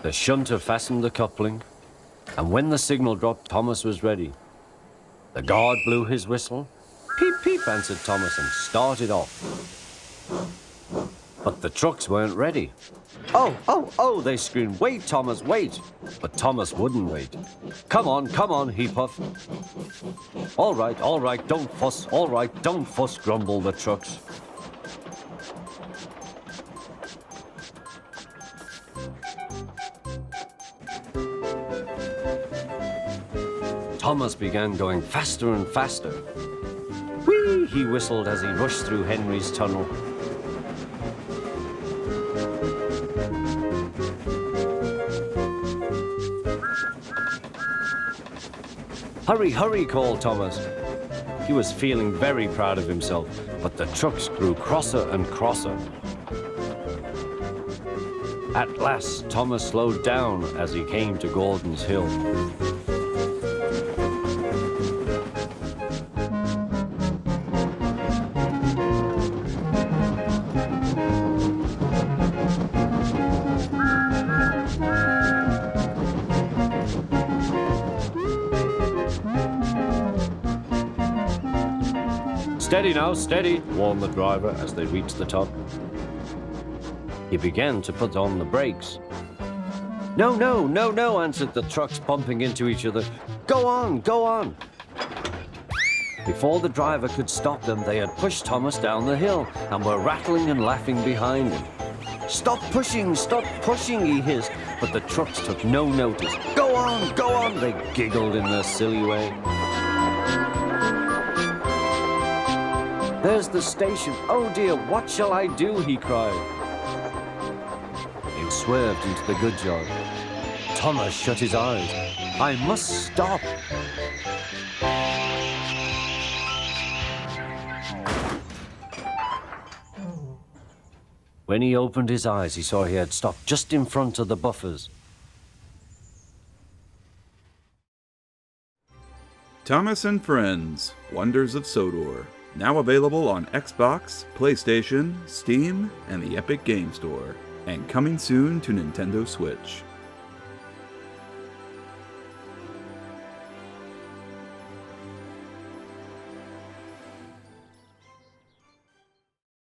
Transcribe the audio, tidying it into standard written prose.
The shunter fastened the coupling, and when the signal dropped, Thomas was ready. The guard blew his whistle. Peep, peep, answered Thomas, and started off. But the trucks weren't ready. Oh, oh, oh, they screamed, wait, Thomas, wait. But Thomas wouldn't wait. Come on, he puffed. All right, don't fuss, all right, don't fuss, grumbled the trucks. Thomas began going faster and faster. Whee! He whistled as he rushed through Henry's tunnel. Hurry, hurry, called Thomas. He was feeling very proud of himself, but the trucks grew crosser and crosser. At last, Thomas slowed down as he came to Gordon's Hill. Steady now, steady, warned the driver as they reached the top. He began to put on the brakes. No, no, no, no, answered the trucks, bumping into each other. Go on, go on. Before the driver could stop them, they had pushed Thomas down the hill and were rattling and laughing behind him. Stop pushing, he hissed, but the trucks took no notice. Go on, they giggled in their silly way. There's the station. Oh dear, what shall I do? He cried. It swerved into the goods yard. Thomas shut his eyes. I must stop. When he opened his eyes, he saw he had stopped just in front of the buffers. Thomas and Friends, Wonders of Sodor. Now available on Xbox, PlayStation, Steam, and the Epic Game Store. And coming soon to Nintendo Switch.